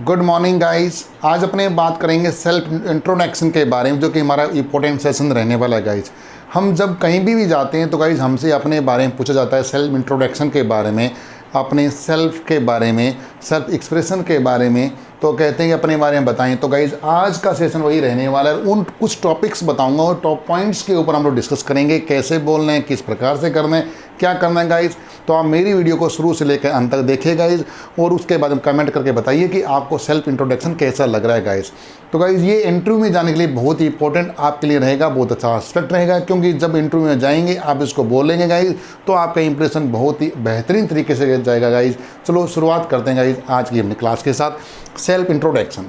Good morning guys. आज अपने बात करेंगे सेल्फ इंट्रोडक्शन के बारे में, जो कि हमारा इंपॉर्टेंट सेशन रहने वाला है गाइस। हम जब कहीं भी जाते हैं तो गाइस हमसे अपने बारे में पूछा जाता है, सेल्फ इंट्रोडक्शन के बारे में, अपने सेल्फ के बारे में, सेल्फ एक्सप्रेशन के बारे में। तो कहते हैं कि अपने बारे में बताएं। तो गाइज आज का सेशन वही रहने वाला है। उन कुछ टॉपिक्स बताऊंगा और टॉप पॉइंट्स के ऊपर हम लोग डिस्कस करेंगे, कैसे बोलना है, किस प्रकार से करना है, क्या करना है गाइज। तो आप मेरी वीडियो को शुरू से लेकर अंत तक देखिए गाइज, और उसके बाद में कमेंट करके बताइए कि आपको सेल्फ इंट्रोडक्शन कैसा लग रहा है गाइज। तो गाइज ये इंटरव्यू में जाने के लिए बहुत ही इंपॉर्टेंट आपके लिए रहेगा, बहुत अच्छा एस्पेक्ट रहेगा, क्योंकि जब इंटरव्यू में जाएंगे आप इसको बोलेंगे गाइज तो आपका इंप्रेशन बहुत ही बेहतरीन तरीके से जाएगा गाइज। चलो शुरुआत करते हैं गाइज आज की अपनी क्लास के साथ। Self introduction.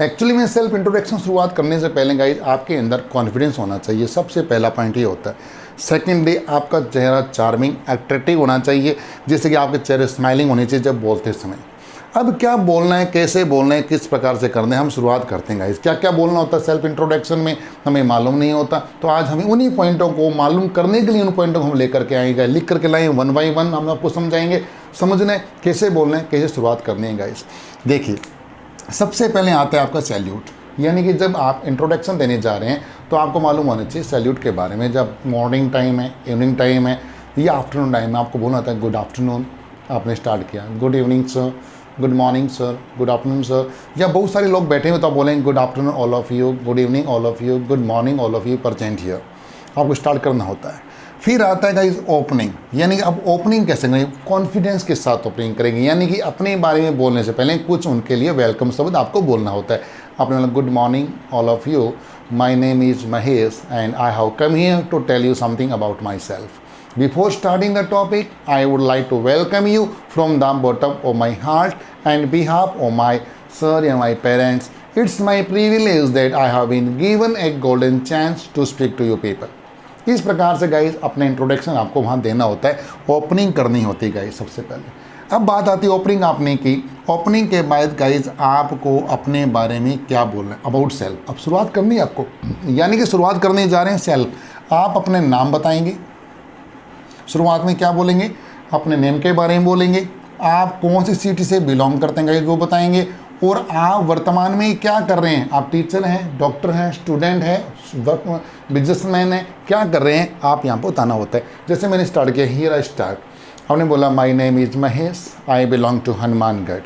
एक्चुअली में सेल्फ इंट्रोडक्शन शुरुआत करने से पहले गाइज आपके अंदर कॉन्फिडेंस होना चाहिए, सबसे पहला पॉइंट ये होता है। सेकेंडली आपका चेहरा चार्मिंग अट्रैक्टिव होना चाहिए, जैसे कि आपके चेहरे स्माइलिंग होनी चाहिए जब बोलते समय। अब क्या बोलना है, कैसे बोलना है, किस प्रकार से करना है, हम शुरुआत करते हैं गाइज। क्या क्या बोलना होता है सेल्फ इंट्रोडक्शन में हमें मालूम नहीं होता, तो आज हमें उन्हीं पॉइंटों को मालूम करने के लिए उन पॉइंटों को हम लेकर के आएंगे, लिख करके लाएँ, वन बाई वन हम आपको समझाएंगे, समझना है कैसे बोलना है, कैसे शुरुआत करनी है गाइज। देखिए सबसे पहले आता है आपका सैल्यूट, यानी कि जब आप इंट्रोडक्शन देने जा रहे हैं तो आपको मालूम होना चाहिए सैल्यूट के बारे में। जब मॉर्निंग टाइम है, इवनिंग टाइम है या आफ्टरनून टाइम है, आपको बोलना होता है गुड आफ्टरनून। आपने स्टार्ट किया good evening sir, good morning sir, good afternoon sir, या बहुत सारे लोग बैठे हुए तो आप बोलेंगे good afternoon all of you, good evening all of you, good morning all of you present here. आपको स्टार्ट करना होता है। फिर आता है गाइस ओपनिंग, यानी कि अब ओपनिंग कैसे करेंगे, कॉन्फिडेंस के साथ ओपनिंग करेंगे, यानी कि अपने बारे में बोलने से पहले कुछ उनके लिए वेलकम शब्द आपको बोलना होता है। आपने बोला good morning all of you, my name is Mahesh and I have come here to tell you something about myself. Before starting the topic, I would like to welcome you from the bottom of my heart and behalf of my sir and my parents. It's my privilege that I have been given a golden chance to speak to you people. इस प्रकार से guys अपने introduction आपको वहाँ देना होता है, opening करनी होती है गाइज सबसे पहले। अब बात आती है ओपनिंग आपने की, ओपनिंग के बाद गाइज आपको अपने बारे में क्या बोलना है, अबाउट सेल्फ। अब शुरुआत करनी है आपको, यानी कि शुरुआत करने जा रहे हैं सेल्फ। आप अपने नाम बताएंगे, शुरुआत में क्या बोलेंगे, अपने नेम के बारे में बोलेंगे, आप कौन सी सिटी से बिलोंग करते हैं गाइस वो बताएंगे, और आप वर्तमान में क्या कर रहे हैं, आप टीचर हैं, डॉक्टर हैं, स्टूडेंट हैं, बिजनेसमैन हैं, क्या कर रहे हैं आप यहाँ पर बताना होता है। जैसे मैंने स्टार्ट किया, हियर आई स्टार्ट। आपने बोला my name is Mahesh, I belong to Hanumangarh,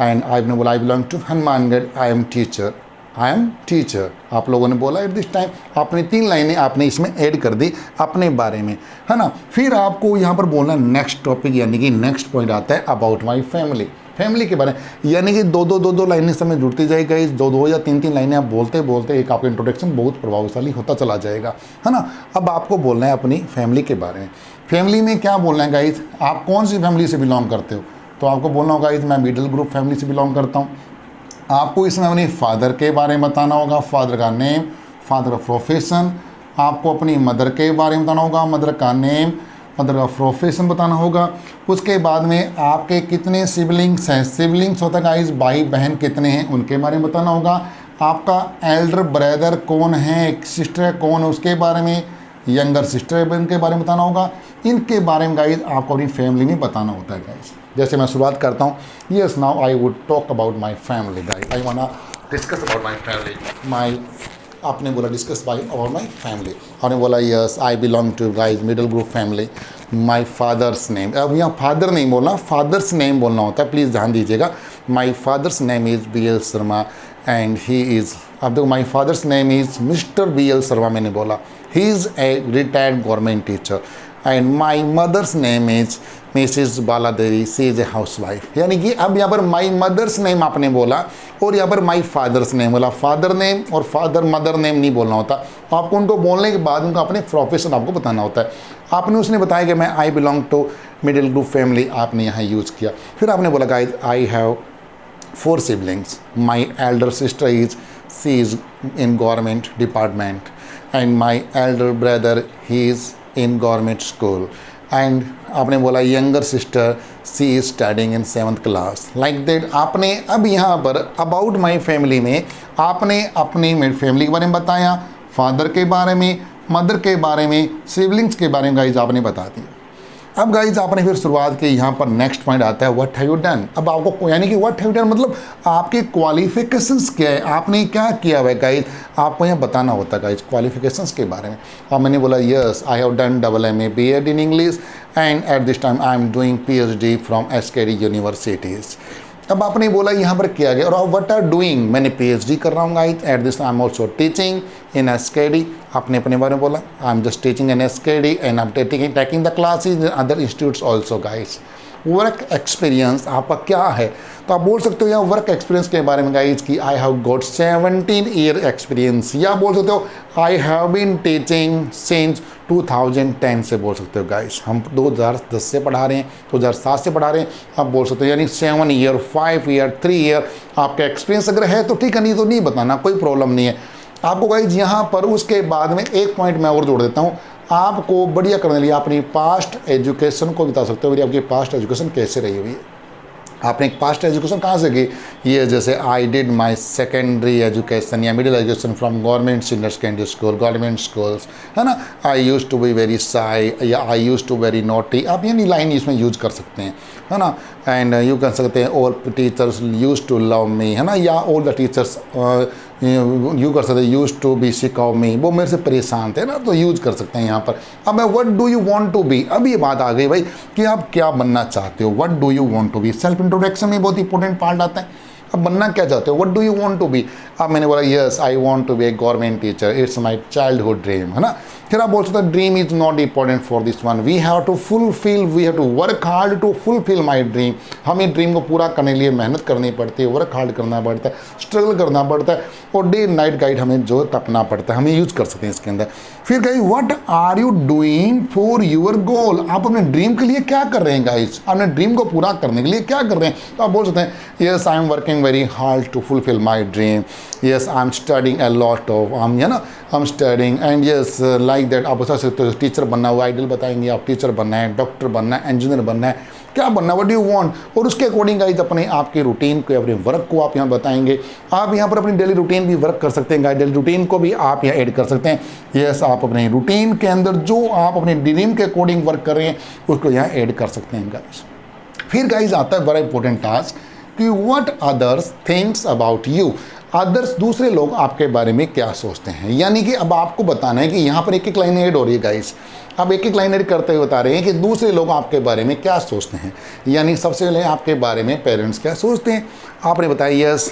and आपने बोला I belong to Hanumangarh, I am teacher, I am teacher. आप लोगों ने बोला एट दिस टाइम, आपने 3 लाइनें आपने इसमें ऐड कर दी अपने बारे में, है ना। फिर आपको यहाँ पर बोलना नेक्स्ट टॉपिक, यानी कि नेक्स्ट पॉइंट आता है अबाउट माय फैमिली, फैमिली के बारे में, यानी कि दो लाइनें समय जुड़ती जाएगी गाइस। 2 या 3 लाइनें आप बोलते बोलते एक आपका इंट्रोडक्शन बहुत प्रभावशाली होता चला जाएगा, है ना। अब आपको बोलना है अपनी फैमिली के बारे में। फैमिली में क्या बोलना है गाइस, आप कौन सी फैमिली से बिलोंग करते हो, तो आपको बोलना होगा गाइस मैं मिडिल ग्रुप फैमिली से बिलोंग करता हूँ। आपको इसमें अपने फादर के बारे में बताना होगा, फादर का नेम, फादर का प्रोफेशन। आपको अपनी मदर के बारे में बताना होगा, मदर का नेम, मदर का प्रोफेशन बताना होगा। उसके बाद में आपके कितने सिबलिंग्स हैं, सिबलिंग्स होता है गाइस भाई बहन कितने हैं, उनके बारे में बताना होगा। आपका एल्डर ब्रदर कौन है, सिस्टर कौन है उसके बारे में, यंगर सिस्टर उनके बारे में बताना होगा। इनके बारे में गाइस आपको अपनी फैमिली में बताना होता है गाइस। जैसे मैं शुरुआत करता हूँ, yes now I would talk about my family guys, I want discuss about my family. My आपने बोला डिस्कस अबाउट माई फैमिली, आपने बोला yes I belong to guys middle group family. My father's name, अब यहाँ father नहीं बोलना, father's name बोलना होता है, प्लीज़ ध्यान दीजिएगा। My father's name is BL Sharma and he is, अब देखो my father's name is mister BL Sharma मैंने बोला, he is a retired government teacher, and my mother's name is Mrs Bala Devi, she is a housewife. यानी कि अब यहाँ पर माई mother's name आपने बोला और यहाँ पर माई फादर्स नेम बोला, फादर नेम और फादर मदर नेम नहीं बोलना होता। आपको उनको बोलने के बाद उनका अपने प्रोफेशन आपको बताना होता है। आपने उसने बताया कि मैं I belong to middle group family, आपने यहाँ यूज़ किया। फिर आपने बोला guys I have 4 siblings, my elder sister is, she is in government department, and my elder brother he is in government school, and आपने बोला younger sister she is studying in 7th class, like that. आपने अब यहाँ पर about my family में आपने अपनी family के बारे में बताया, फादर के बारे में, मदर के बारे में, सिबलिंग्स के बारे में गाइज आपने बता दिया। अब गाइज आपने फिर शुरुआत की, यहाँ पर नेक्स्ट पॉइंट आता है व्हाट हैव यू डन। अब आपको यानी कि व्हाट हैव यू डन मतलब आपके क्वालिफिकेशंस क्या है, आपने क्या किया हुआ है गाइज, आपको यहाँ बताना होता है गाइज क्वालिफिकेशंस के बारे में। और मैंने बोला yes I have done AA BEd in English and at this time I am doing PhD from SKD universities. अब आपने बोला यहाँ पर किया गया, और व्हाट आर डूइंग, मैंने PhD कर रहा हूँ guys, at this I am also teaching in SKD। आपने अपने बारे में बोला I am just teaching in SKD and I am taking the classes in other institutes also guys. Work experience आपका क्या है, तो आप बोल सकते हो या वर्क एक्सपीरियंस के बारे में गाइज कि I have got 17 year experience, या बोल सकते हो I have been teaching since 2010 से बोल सकते हो गाइज। हम 2010 से पढ़ा रहे हैं, 2007 से पढ़ा रहे हैं, आप बोल सकते हो यानी 7 ईयर 5 ईयर 3 ईयर आपका एक्सपीरियंस अगर है तो ठीक है, नहीं तो नहीं बताना, कोई प्रॉब्लम नहीं है आपको गाइज। यहाँ पर उसके बाद में एक पॉइंट मैं और जोड़ देता हूँ, आपको बढ़िया करने के लिए अपनी पास्ट एजुकेशन को बता सकते हो, मेरी आपकी पास्ट एजुकेशन कैसे रही हुई है, आपने पास्ट एजुकेशन कहाँ से की। ये जैसे I did my secondary education या middle education from government senior secondary school, government schools, है ना। I used to be very shy या I used to very naughty, आप ये लाइन इसमें यूज कर सकते हैं, है ना। एंड यू कर सकते हैं all teachers used to love me, है ना, या ऑल द टीचर्स यू कर सकते हैं used to be sick of me, वो मेरे से परेशान थे ना, तो यूज कर सकते हैं यहाँ पर। अब what do you want to be, अब ये बात आ गई भाई कि आप क्या बनना चाहते हो, what do you want to be. Self introduction में बहुत इंपॉर्टेंट पार्ट आता है, अब बनना क्या चाहते हो, what do you want to be. अब मैंने बोला yes I want to be a government teacher, it's my childhood dream, है ना। फिर आप बोल सकते हो dream is not important for this one, we have to fulfil, we have to work hard to fulfil my dream. हमें dream को पूरा करने के लिए मेहनत करनी पड़ती है, वर्क हार्ड करना पड़ता है, स्ट्रगल करना पड़ता है, और डे नाइट गाइड हमें जो तपना पड़ता है, हमें यूज कर सकते हैं इसके अंदर। फिर guys what are you doing for your goal, आप अपने ड्रीम के लिए क्या कर रहे हैं गाइस, अपने ड्रीम को पूरा करने के लिए क्या कर रहे हैं। तो आप बोल सकते हैं yes I am working very hard to fulfil my dream, yes I am studying a lot of, है ना, I am studying and yes like that. आप बता सकते हो टीचर बनना हुआ आइडियल बताएंगे, आप टीचर बनना है, डॉक्टर बनना है, इंजीनियर बनना है, क्या बनना, व्हाट डू यू वांट, और उसके अकॉर्डिंग गाइस अपने आपके रूटीन को, अपने वर्क को आप यहाँ बताएंगे। आप यहाँ पर अपनी डेली रूटीन भी वर्क कर सकते हैं गाइस, डेली रूटीन को भी आप यहाँ ऐड कर सकते हैं। यस आप अपने रूटीन के अंदर जो आप अपने ड्रीम के अकॉर्डिंग वर्क कर रहे हैं उसको यहाँ ऐड कर सकते हैं गाइस। फिर गाइस आता है बड़ा इंपॉर्टेंट टास्क कि what others thinks about you, others दूसरे लोग आपके बारे में क्या सोचते हैं। यानी कि अब आपको बताना है कि यहाँ पर एक एक लाइन ऐड हो रही है गाइस, अब एक एक लाइन ऐड करते हुए बता रहे हैं कि दूसरे लोग आपके बारे में क्या सोचते हैं। यानी सबसे पहले आपके बारे में पेरेंट्स क्या सोचते हैं, आपने बताया yes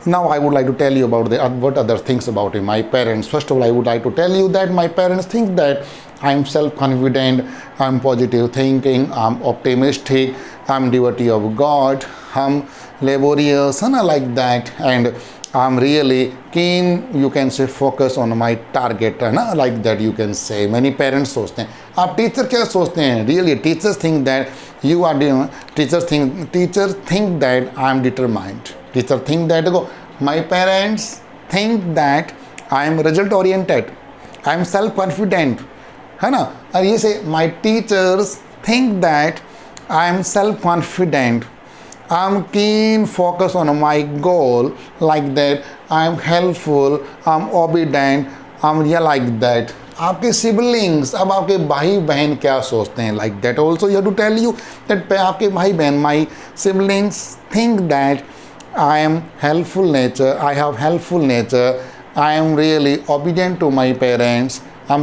now I would like to tell you about what other things about my parents. First of all I would like to tell you that my parents think that I am self-confident, I am positive thinking, I am optimistic, I am devotee of God, I am laborious, and like that, and I am really keen, you can say focus on my target, है ना, like that you can say। many parents सोचते हैं, आप teacher क्या सोचते हैं, really teachers think that you are, teachers think that I am determined, teacher think that my parents think that I am result oriented, I am self-confident, है ना। और ये से my teachers think that I am self confident, I am keen focus on my goal, like that I am helpful, I am obedient, I am या like that. आपके siblings, अब आपके भाई बहन क्या सोचते हैं, like that also you to tell you that आपके भाई बहन, my siblings think that I am helpful nature, I have helpful nature, I am really obedient to my parents, I am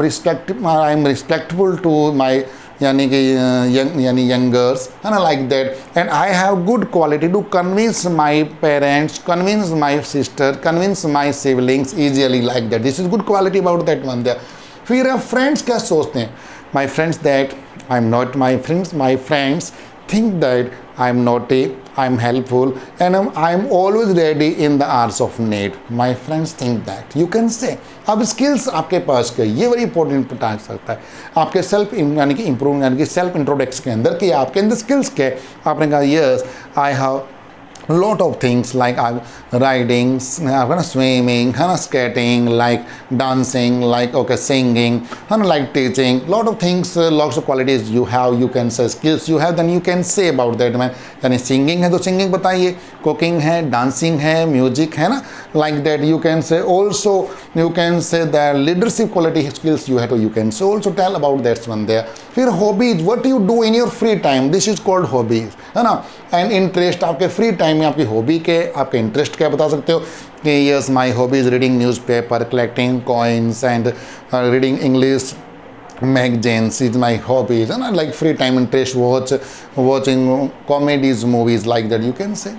respectful to my youngers, and like that, and I have good quality to convince my parents, convince my sister, convince my siblings easily, like that. This is good quality about that one there. फिर friends क्या सोचते हैं, my friends that I am not my friends think that I am naughty, I am helpful, and I am always ready in the hours of need. My friends think that, you can say। अब skills आपके पास के, ये बड़ी important task सकता है आपके self यानी कि इम्प्रूव यानी कि सेल्फ इंट्रोडक्शन के अंदर कि आपके अंदर स्किल्स के। आपने कहा yes I have lot of things like riding, swimming, skating, like dancing, like okay, singing, like teaching, lot of things, lots of qualities you have, you can say skills you have, then you can say about that man. यानी singing है तो singing बताइए, cooking है, dancing है, music है ना, like that you can say. Also you can say that leadership quality skills you have to, you can so also tell about that one there. फिर hobbies, what you do in your free time, this is called hobbies, है ना. And interest, आपके free time में आपकी hobby के, आपके interest क्या बता सकते हो कि yes my hobby is reading newspaper, collecting coins and reading English magazines is my hobbies, and like free time interest watching comedies, movies, like that you can say.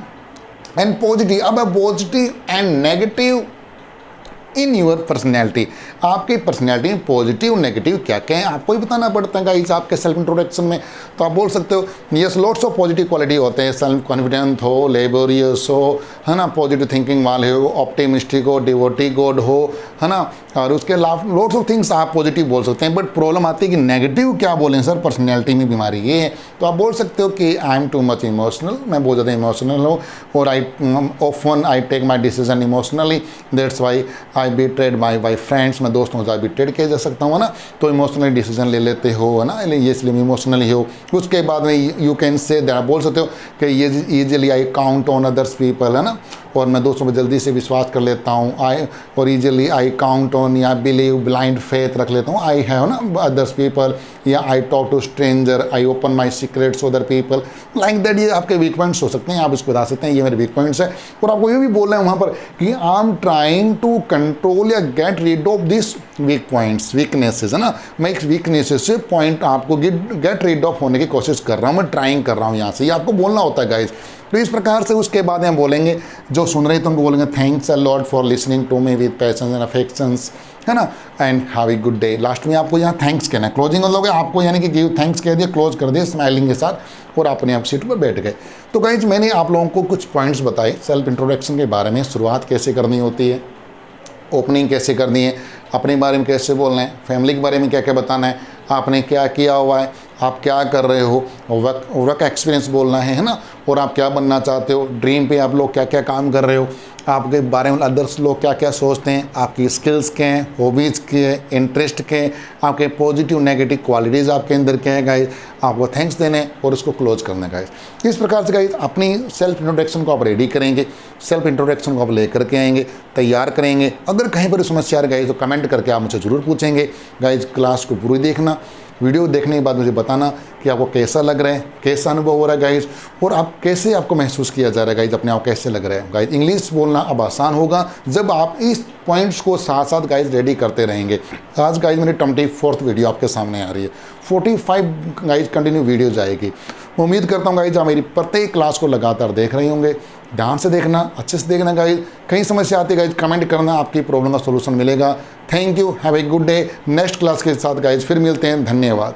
And positive, अब positive and negative in your personality, आपकी personality में positive negative क्या क्या है आपको ही बताना पड़ता है गाइस आपके सेल्फ इंट्रोडक्शन में. तो आप बोल सकते हो yes lots of positive quality होते हैं, सेल्फ कॉन्फिडेंट हो, लेबोरियस हो, है ना, पॉजिटिव थिंकिंग वाले हो, ऑप्टिमिस्टिक हो, डिवोटी गॉड हो, है ना, और उसके अलावा लॉट्स ऑफ थिंग्स आप पॉजिटिव बोल सकते हैं. बट प्रॉब्लम आती है कि नेगेटिव क्या बोलें सर, पर्सनैलिटी में बीमारी ये है. तो आप बोल सकते हो कि I am too much emotional, मैं बहुत ज़्यादा इमोशनल हूँ, और often I take my decision emotionally, that's why I betrayed my friends, मैं दोस्तों से बीट्रेड किया जा सकता हूँ, है ना. तो इमोशनली डिसीजन ले लेते हो, है ना, ये इसलिए इमोशनली हो. उसके बाद में यू कैन से दैट, बोल सकते हो कि ये easily I count on others people, है ना, और मैं दोस्तों पर जल्दी से विश्वास कर लेता हूँ. और ईजिली आई काउंट ऑन या बिलीव, ब्लाइंड फेथ रख लेता हूँ. आई हैव ना अदर्स पीपल, या I talk to stranger, I open my secrets other people, like that. ये आपके वीक पॉइंट्स हो सकते हैं, आप इसको बता सकते हैं ये मेरे वीक पॉइंट्स है. और आपको ये भी बोलना है वहाँ पर कि I am trying to control या get rid of this weak points, weaknesses, है ना. मैं एक वीकनेसेस से पॉइंट आपको गेट रीड ऑफ होने की कोशिश कर रहा हूँ, मैं ट्राइंग कर रहा हूँ यहाँ से. ये आपको बोलना होता है गाइज. तो इस प्रकार से उसके बाद हम बोलेंगे, जो सुन रहे हैं तो उनको बोलेंगे thanks a lot for listening to me with patience and affections, है ना, and have a good day. Last में आपको यहाँ थैंक्स कहना है, क्लोजिंग लोगे आपको, यानी कि गिव थैंक्स कह दिया, क्लोज कर दिया स्माइलिंग के साथ, और अपने आप सीट पर बैठ गए. तो गाइज मैंने आप लोगों को कुछ पॉइंट्स बताए सेल्फ इंट्रोडक्शन के बारे में. शुरुआत कैसे करनी होती है, ओपनिंग कैसे करनी है, अपने बारे में कैसे बोलना है, फैमिली के बारे में क्या क्या बताना है, आपने क्या किया हुआ है, आप क्या कर रहे हो, वर्क एक्सपीरियंस बोलना है ना, और आप क्या बनना चाहते हो, ड्रीम पे आप लोग क्या क्या काम कर रहे हो, आपके बारे में अदर्स लोग क्या क्या सोचते हैं, आपकी स्किल्स क्या हैं, हॉबीज़ क्या है, इंटरेस्ट क्या है, आपके पॉजिटिव नेगेटिव क्वालिटीज़ आपके अंदर क्या है गाइस, आपको थैंक्स देने और उसको क्लोज करना गाइस. इस प्रकार से गाइस अपनी सेल्फ इंट्रोडक्शन को आप रेडी करेंगे, सेल्फ इंट्रोडक्शन को आप लेकर के आएंगे, तैयार करेंगे. अगर कहीं पर समस्या आ गई तो कमेंट करके आप मुझे ज़रूर पूछेंगे गाइस. क्लास को पूरी देखना, वीडियो देखने के बाद मुझे बताना कि आपको कैसा लग रहा है, कैसा अनुभव हो रहा है गाइज, और आप कैसे आपको महसूस किया जा रहा है गाइज, अपने आप कैसे लग रहा है गाइज. इंग्लिश बोलना अब आसान होगा जब आप इस पॉइंट्स को साथ साथ गाइज रेडी करते रहेंगे. आज गाइज मेरी 24th वीडियो आपके सामने आ रही है, 45 गाइज कंटिन्यू वीडियो जाएगी. उम्मीद करता हूँ गाइज आप मेरी प्रत्येक क्लास को लगातार देख रहे होंगे. ध्यान से देखना, अच्छे से देखना गाइज. कहीं समस्या आती है गाइज कमेंट करना, आपकी प्रॉब्लम का सोल्यूशन मिलेगा. Thank you, have a good day. Next class के साथ गाइज फिर मिलते हैं. धन्यवाद.